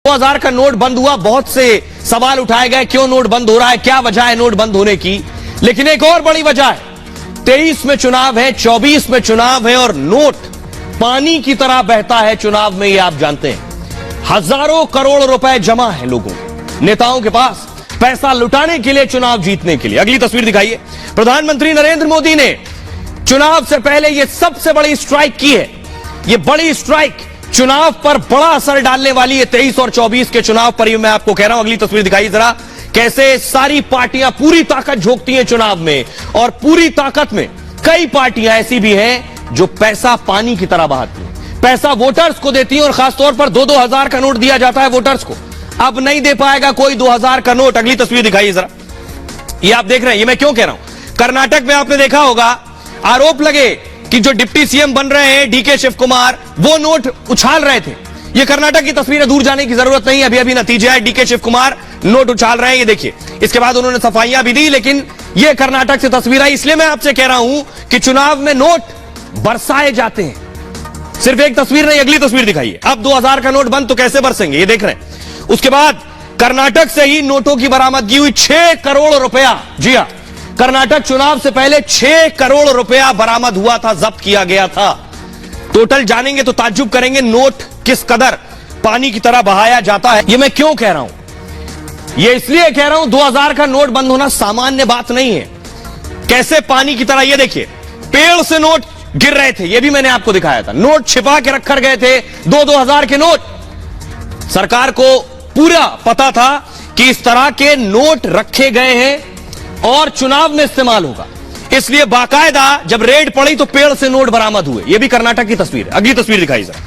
2000 का नोट बंद हुआ, बहुत से सवाल उठाए गए, क्यों नोट बंद हो रहा है, क्या वजह है नोट बंद होने की। लेकिन एक और बड़ी वजह है, 23 में चुनाव है, 24 में चुनाव है और नोट पानी की तरह बहता है चुनाव में, ये आप जानते हैं। हजारों करोड़ रुपए जमा है लोगों नेताओं के पास पैसा लुटाने के लिए, चुनाव जीतने के लिए। अगली तस्वीर दिखाइए। प्रधानमंत्री नरेंद्र मोदी ने चुनाव से पहले यह सबसे बड़ी स्ट्राइक की है। यह बड़ी स्ट्राइक चुनाव पर बड़ा असर डालने वाली है, 23 और 24 के चुनाव पर। यह मैं आपको कह रहा हूं। अगली तस्वीर दिखाइए जरा, कैसे सारी पार्टियां पूरी ताकत झोंकती हैं चुनाव में, और पूरी ताकत में कई पार्टियां ऐसी भी हैं जो पैसा पानी की तरह बहाती हैं, पैसा वोटर्स को देती हैं, और खासतौर पर 2-2 हजार का नोट दिया जाता है वोटर्स को। अब नहीं दे पाएगा कोई 2000 का नोट। अगली तस्वीर दिखाइए जरा, ये आप देख रहे हैं। ये मैं क्यों कह रहा हूं, कर्नाटक में आपने देखा होगा, आरोप लगे कि जो डिप्टी सीएम बन रहे हैं डीके शिव कुमार, वो नोट उछाल रहे थे। ये कर्नाटक की तस्वीरें, दूर जाने की जरूरत नहीं, अभी अभी नतीजा है, डीके शिव कुमार नोट उछाल रहे हैं। ये देखिए, इसके बाद उन्होंने सफाइयां भी दी, लेकिन ये कर्नाटक से तस्वीर आई। इसलिए मैं आपसे कह रहा हूं कि चुनाव में नोट बरसाए जाते हैं। सिर्फ एक तस्वीर नहीं, अगली तस्वीर दिखाइए। अब 2000 का नोट बंद तो कैसे बरसेंगे, ये देख रहे हैं। उसके बाद कर्नाटक से ही नोटों की बरामदगी हुई, 6 करोड़ रुपया। जी हां, कर्नाटक चुनाव से पहले 6 करोड़ रुपया बरामद हुआ था, जब्त किया गया था। टोटल जानेंगे तो ताज्जुब करेंगे, नोट किस कदर पानी की तरह बहाया जाता है। यह मैं क्यों कह रहा हूं, यह इसलिए कह रहा हूं, 2000 का नोट बंद होना सामान्य बात नहीं है। कैसे पानी की तरह, यह देखिए, पेड़ से नोट गिर रहे थे, यह भी मैंने आपको दिखाया था। नोट छिपा के रखकर गए थे, 2-2 हजार के नोट। सरकार को पूरा पता था कि इस तरह के नोट रखे गए हैं और चुनाव में इस्तेमाल होगा, इसलिए बाकायदा जब रेड पड़ी तो पेड़ से नोट बरामद हुए। यह भी कर्नाटक की तस्वीर है। अगली तस्वीर दिखाई जरा,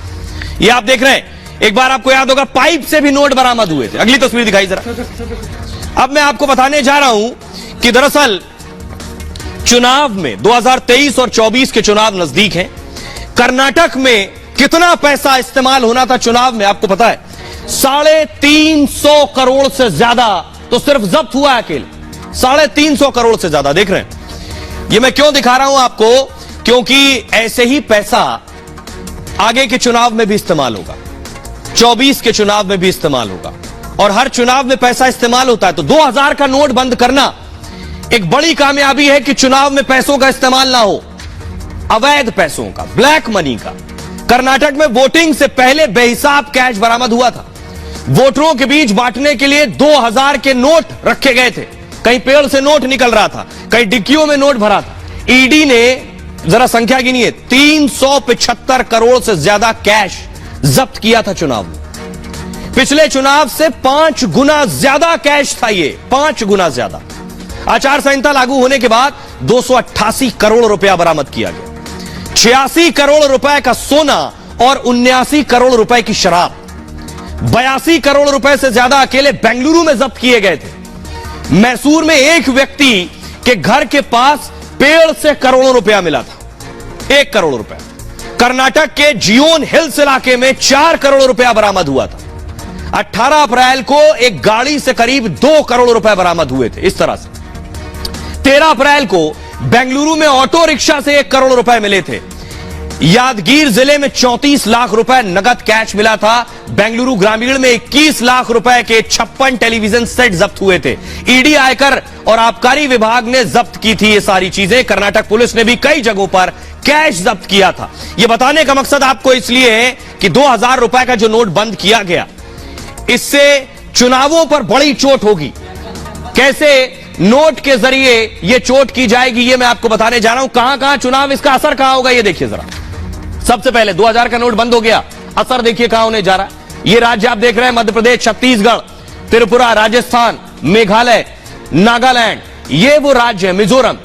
यह आप देख रहे हैं। एक बार आपको याद होगा, पाइप से भी नोट बरामद हुए थे। अगली तस्वीर दिखाई जरा। अब मैं आपको बताने जा रहा हूं कि दरअसल चुनाव में 2023 और 24 के चुनाव नजदीक हैं। कर्नाटक में कितना पैसा इस्तेमाल होना था चुनाव में, आपको पता है? 350 करोड़ से ज्यादा तो सिर्फ जब्त हुआ है अकेले, 350 करोड़ से ज्यादा। देख रहे हैं, ये मैं क्यों दिखा रहा हूं आपको, क्योंकि ऐसे ही पैसा आगे के चुनाव में भी इस्तेमाल होगा, 24 के चुनाव में भी इस्तेमाल होगा, और हर चुनाव में पैसा इस्तेमाल होता है। तो 2000 का नोट बंद करना एक बड़ी कामयाबी है कि चुनाव में पैसों का इस्तेमाल ना हो, अवैध पैसों का, ब्लैक मनी का। कर्नाटक में वोटिंग से पहले बेहिसाब कैश बरामद हुआ था। वोटरों के बीच बांटने के लिए 2000 के नोट रखे गए थे। कहीं पेड़ से नोट निकल रहा था, कहीं डिक्कियों में नोट भरा था। ईडी ने जरा संख्या गिनी है, 375 करोड़ से ज्यादा कैश जब्त किया था चुनाव में। पिछले चुनाव से 5 गुना ज्यादा कैश था, ये 5 गुना ज्यादा। आचार संहिता लागू होने के बाद 288 करोड़ रुपया बरामद किया गया। 86 करोड़ रुपए का सोना और 79 करोड़ रुपए की शराब। 82 करोड़ रुपए से ज्यादा अकेले बेंगलुरु में जब्त किए गए थे। मैसूर में एक व्यक्ति के घर के पास पेड़ से करोड़ों रुपया मिला था, 1 करोड़ रुपया। कर्नाटक के जियोन हिल्स इलाके में 4 करोड़ रुपया बरामद हुआ था। 18 अप्रैल को एक गाड़ी से करीब 2 करोड़ रुपए बरामद हुए थे। इस तरह से 13 अप्रैल को बेंगलुरु में ऑटो रिक्शा से 1 करोड़ रुपए मिले थे। यादगीर जिले में 34 लाख रुपए नगद कैश मिला था। बेंगलुरु ग्रामीण में 21 लाख रुपए के 56 टेलीविजन सेट जब्त हुए थे। ईडी, आयकर और आबकारी विभाग ने जब्त की थी ये सारी चीजें। कर्नाटक पुलिस ने भी कई जगहों पर कैश जब्त किया था। यह बताने का मकसद आपको इसलिए है कि 2000 रुपए का जो नोट बंद किया गया, इससे चुनावों पर बड़ी चोट होगी। कैसे नोट के जरिए यह चोट की जाएगी, यह मैं आपको बताने जा रहा हूं। कहां कहां चुनाव, इसका असर कहां होगा, यह देखिए जरा। सबसे पहले 2000 का नोट बंद हो गया, असर देखिए कहां होने जा रहा है। यह राज्य आप देख रहे हैं, मध्य प्रदेश, छत्तीसगढ़, त्रिपुरा, राजस्थान, मेघालय, नागालैंड, ये वो राज्य है, मिजोरम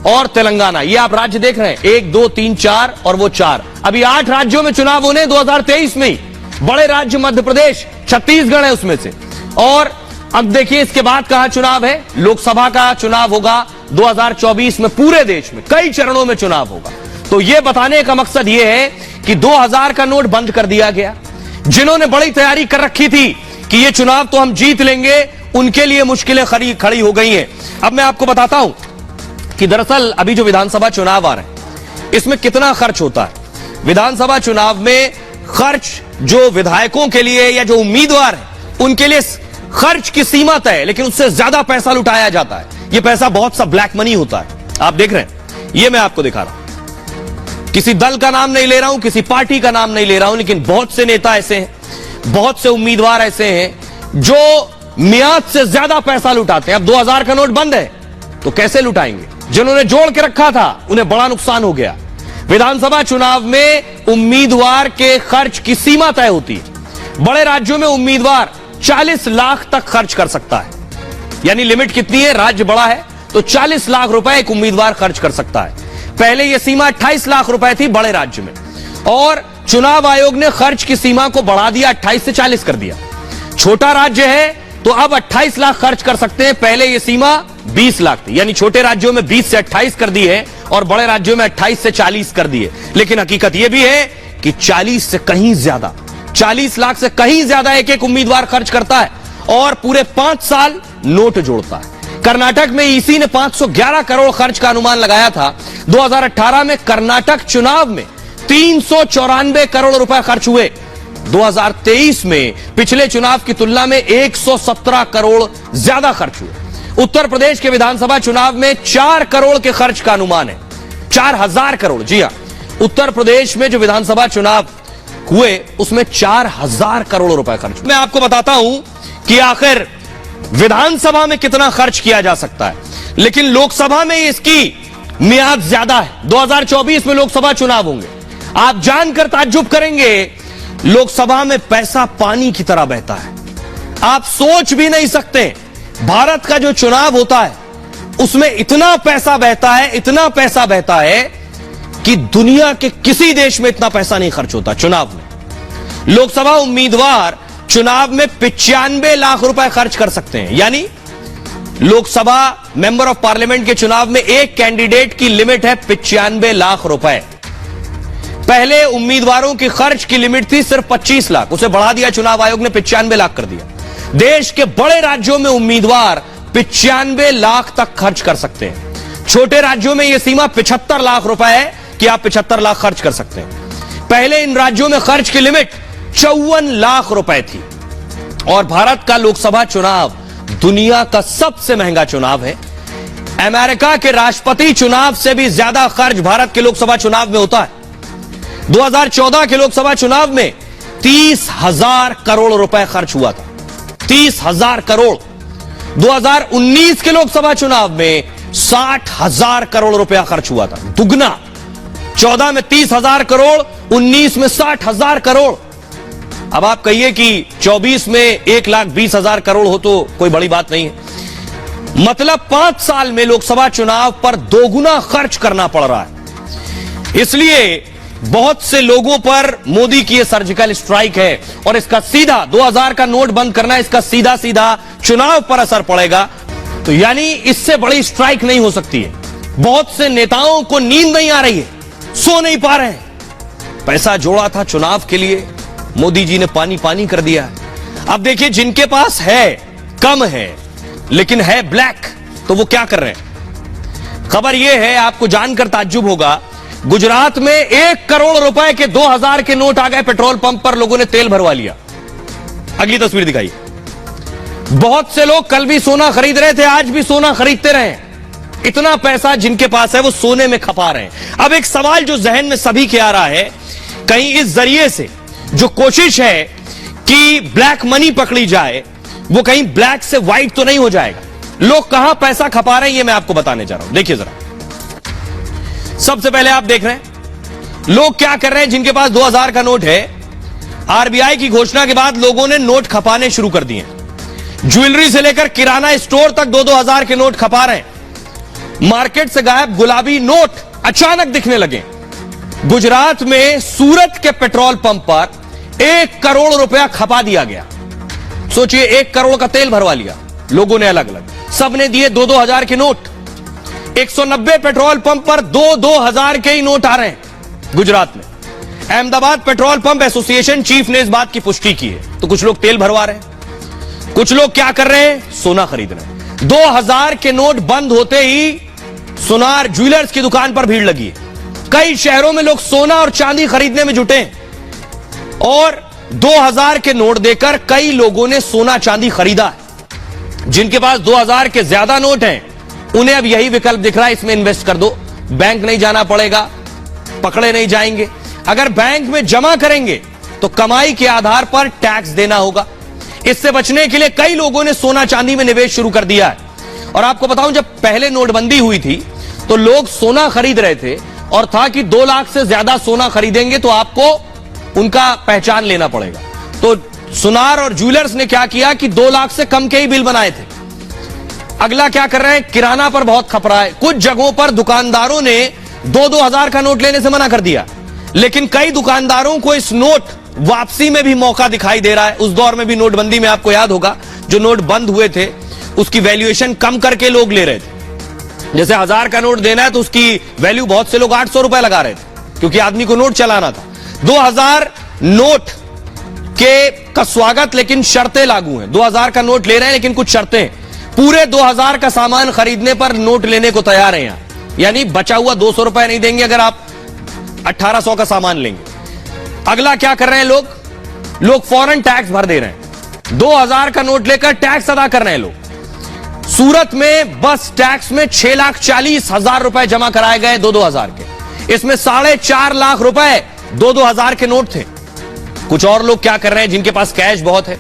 और तेलंगाना। ये आप राज्य देख रहे हैं, 1, 2, 3, 4 और वो 4। अभी 8 राज्यों में चुनाव होने 2023 में ही। बड़े राज्य मध्य प्रदेश, छत्तीसगढ़ है उसमें से। और अब देखिए इसके बाद कहां चुनाव है, लोकसभा का चुनाव होगा 2024 में। पूरे देश में कई चरणों में चुनाव होगा। तो यह बताने का मकसद यह है कि 2000 का नोट बंद कर दिया गया। जिन्होंने बड़ी तैयारी कर रखी थी कि यह चुनाव तो हम जीत लेंगे, उनके लिए मुश्किलें खड़ी हो गई हैं। अब मैं आपको बताता हूं कि दरअसल अभी जो विधानसभा चुनाव आ रहे हैं, इसमें कितना खर्च होता है। विधानसभा चुनाव में खर्च जो विधायकों के लिए या जो उम्मीदवार है उनके लिए खर्च की सीमा तय है, लेकिन उससे ज्यादा पैसा लुटाया जाता है। यह पैसा बहुत सा ब्लैक मनी होता है। आप देख रहे हैं, यह मैं आपको दिखा रहा हूं। किसी दल का नाम नहीं ले रहा हूं, किसी पार्टी का नाम नहीं ले रहा हूं, लेकिन बहुत से नेता ऐसे हैं, बहुत से उम्मीदवार ऐसे हैं जो मियाद से ज्यादा पैसा लुटाते हैं। अब 2000 का नोट बंद है तो कैसे लुटाएंगे? जिन्होंने जोड़ के रखा था उन्हें बड़ा नुकसान हो गया। विधानसभा चुनाव में उम्मीदवार के खर्च की सीमा तय होती है। बड़े राज्यों में उम्मीदवार 40 लाख तक खर्च कर सकता है, यानी लिमिट कितनी है? राज्य बड़ा है तो 40 लाख रुपए एक उम्मीदवार खर्च कर सकता है। पहले यह सीमा 28 लाख रुपए थी बड़े राज्य में, और चुनाव आयोग ने खर्च की सीमा को बढ़ा दिया, 28 से 40 कर दिया। छोटा राज्य है तो अब 28 लाख खर्च कर सकते हैं, पहले यह सीमा 20 लाख थी। यानी छोटे राज्यों में 20 से 28 कर दी है और बड़े राज्यों में 28 से 40 कर दी है। लेकिन हकीकत यह भी है कि 40 से कहीं ज्यादा, 40 लाख से कहीं ज्यादा एक एक उम्मीदवार खर्च करता है और पूरे 5 साल नोट जोड़ता है। कर्नाटक में ईसी ने 511 करोड़ खर्च का अनुमान लगाया था। 2018 में कर्नाटक चुनाव में 394 करोड़ रुपए खर्च हुए। 2023 में पिछले चुनाव की तुलना में 117 करोड़ ज्यादा खर्च हुए। उत्तर प्रदेश के विधानसभा चुनाव में 4 करोड़ के खर्च का अनुमान है, 4000 करोड़। जी हां, उत्तर प्रदेश में जो विधानसभा चुनाव हुए उसमें 4000 करोड़ रुपए खर्च। मैं आपको बताता हूं कि आखिर विधानसभा में कितना खर्च किया जा सकता है, लेकिन लोकसभा में इसकी मियाद ज्यादा है। 2024 में लोकसभा चुनाव होंगे। आप जानकर ताज्जुब करेंगे, लोकसभा में पैसा पानी की तरह बहता है। आप सोच भी नहीं सकते, भारत का जो चुनाव होता है उसमें इतना पैसा बहता है, इतना पैसा बहता है कि दुनिया के किसी देश में इतना पैसा नहीं खर्च होता चुनाव में। लोकसभा उम्मीदवार चुनाव में 95 लाख रुपए खर्च कर सकते हैं। यानी लोकसभा मेंबर ऑफ पार्लियामेंट के चुनाव में एक कैंडिडेट की लिमिट है 95 लाख रुपए। पहले उम्मीदवारों की खर्च की लिमिट थी सिर्फ 25 लाख, उसे बढ़ा दिया चुनाव आयोग ने, 95 लाख कर दिया। देश के बड़े राज्यों में उम्मीदवार 95 लाख तक खर्च कर सकते हैं। छोटे राज्यों में यह सीमा 75 लाख रुपए है कि आप 75 लाख खर्च कर सकते हैं। पहले इन राज्यों में खर्च की लिमिट 54 लाख रुपए थी। और भारत का लोकसभा चुनाव दुनिया का सबसे महंगा चुनाव है। अमेरिका के राष्ट्रपति चुनाव से भी ज्यादा खर्च भारत के लोकसभा चुनाव में होता है। 2014 के लोकसभा चुनाव में 30,000 करोड़ रुपए खर्च हुआ था, 30,000 करोड़। 2019 के लोकसभा चुनाव में 60,000 करोड़ रुपया खर्च हुआ था, दुगना। 14 में 30,000 करोड़, 19 में 60,000 करोड़। अब आप कहिए कि 24 में 1,20,000 करोड़ हो तो कोई बड़ी बात नहीं है। मतलब 5 साल में लोकसभा चुनाव पर दोगुना खर्च करना पड़ रहा है। इसलिए बहुत से लोगों पर मोदी की यह सर्जिकल स्ट्राइक है और इसका सीधा 2000 का नोट बंद करना, इसका सीधा सीधा चुनाव पर असर पड़ेगा। तो यानी इससे बड़ी स्ट्राइक नहीं हो सकती है। बहुत से नेताओं को नींद नहीं आ रही है, सो नहीं पा रहे हैं। पैसा जोड़ा था चुनाव के लिए, मोदी जी ने पानी पानी कर दिया। अब देखिए, जिनके पास है, कम है लेकिन है ब्लैक, तो वो क्या कर रहे हैं? खबर यह है, आपको जानकर ताज्जुब होगा, गुजरात में 1 करोड़ रुपए के 2000 के नोट आ गए। पेट्रोल पंप पर लोगों ने तेल भरवा लिया। अगली तस्वीर दिखाइए। बहुत से लोग कल भी सोना खरीद रहे थे, आज भी सोना खरीदते रहे। इतना पैसा जिनके पास है वो सोने में खपा रहे हैं। अब एक सवाल जो जहन में सभी के आ रहा है, कहीं इस जरिए से जो कोशिश है कि ब्लैक मनी पकड़ी जाए, वो कहीं ब्लैक से व्हाइट तो नहीं हो जाएगा? लोग कहां पैसा खपा रहे हैं ये मैं आपको बताने जा रहा हूं। देखिए जरा, सबसे पहले आप देख रहे हैं लोग क्या कर रहे हैं। जिनके पास 2000 का नोट है, आरबीआई की घोषणा के बाद लोगों ने नोट खपाने शुरू कर दिए। ज्वेलरी से लेकर किराना स्टोर तक 2-2 के नोट खपा रहे हैं। मार्केट से गायब गुलाबी नोट अचानक दिखने लगे। गुजरात में सूरत के पेट्रोल पंप पर 1 करोड़ रुपया खपा दिया गया। सोचिए, 1 करोड़ का तेल भरवा लिया लोगों ने अलग अलग, सबने दिए 2-2 के नोट। 190 पेट्रोल पंप पर 2-2 के ही नोट आ रहे हैं गुजरात में। Ahmedabad petrol pump association chief ने इस बात की पुष्टि की है। तो कुछ लोग तेल भरवा रहे हैं, कुछ लोग क्या कर रहे हैं, सोना खरीद रहे हैं। 2000 के नोट बंद होते ही सोनार ज्वेलर्स की दुकान पर भीड़ लगी है। कई शहरों में लोग सोना और चांदी खरीदने में जुटे हैं और 2000 के नोट देकर कई लोगों ने सोना चांदी खरीदा है। जिनके पास 2000 के ज्यादा नोट हैं, उन्हें अब यही विकल्प दिख रहा है, इसमें इन्वेस्ट कर दो, बैंक नहीं जाना पड़ेगा, पकड़े नहीं जाएंगे। अगर बैंक में जमा करेंगे तो कमाई के आधार पर टैक्स देना होगा। इससे बचने के लिए कई लोगों ने सोना चांदी में निवेश शुरू कर दिया है। और आपको बताऊं, जब पहले नोटबंदी हुई थी तो लोग सोना खरीद रहे थे और था कि 2 लाख से ज्यादा सोना खरीदेंगे तो आपको उनका पहचान लेना पड़ेगा। तो सुनार और ज्वेलर्स ने क्या किया कि 2 लाख से कम के ही बिल बनाए थे। अगला क्या कर रहे हैं, किराना पर बहुत खपरा है। कुछ जगहों पर दुकानदारों ने 2-2 हजार का नोट लेने से मना कर दिया, लेकिन कई दुकानदारों को इस नोट वापसी में भी मौका दिखाई दे रहा है। उस दौर में भी नोटबंदी में आपको याद होगा, जो नोट बंद हुए थे उसकी वैल्यूएशन कम करके लोग ले रहे थे। जैसे 1000 का नोट देना है तो उसकी वैल्यू बहुत से लोग 800 रुपए लगा रहे थे, क्योंकि आदमी को नोट चलाना था। 2000 नोट का स्वागत, लेकिन शर्तें लागू हैं। 2000 का नोट ले रहे हैं लेकिन कुछ शर्तें। पूरे 2000 का सामान खरीदने पर नोट लेने को तैयार हैं, यानी बचा हुआ 200 रुपए नहीं देंगे अगर आप 1800 का सामान लेंगे। अगला क्या कर रहे हैं लोग फौरन टैक्स भर दे रहे हैं। 2000 का नोट लेकर टैक्स अदा कर रहे हैं लोग। सूरत में बस टैक्स में 6,40,000 रुपए जमा कराए गए 2-2 हजार के। इसमें 4.5 लाख रुपए 2-2 हजार के नोट थे। कुछ और लोग क्या कर रहे हैं, जिनके पास कैश बहुत है,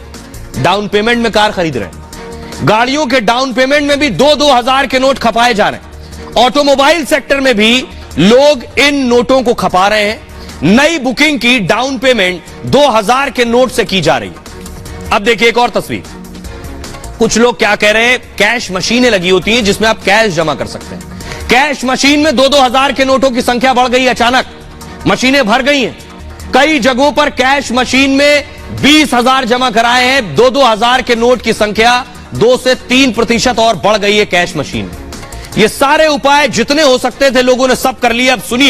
डाउन पेमेंट में कार खरीद रहे हैं। गाड़ियों के डाउन पेमेंट में भी 2-2 हजार के नोट खपाए जा रहे हैं। ऑटोमोबाइल सेक्टर में भी लोग इन नोटों को खपा रहे हैं। नई बुकिंग की डाउन पेमेंट 2000 के नोट से की जा रही है। अब देखिए एक और तस्वीर। कुछ लोग क्या कह रहे हैं, कैश मशीनें लगी होती हैं जिसमें आप कैश जमा कर सकते हैं। कैश मशीन में 2-2 हजार के नोटों की संख्या बढ़ गई अचानक, मशीनें भर गई हैं। कई जगहों पर कैश मशीन में 20,000 जमा कराए हैं। 2-2 हजार के नोट की संख्या 2 से 3% और बढ़ गई है कैश मशीन में। ये सारे उपाय जितने हो सकते थे लोगों ने सब कर लिए। अब सुनिए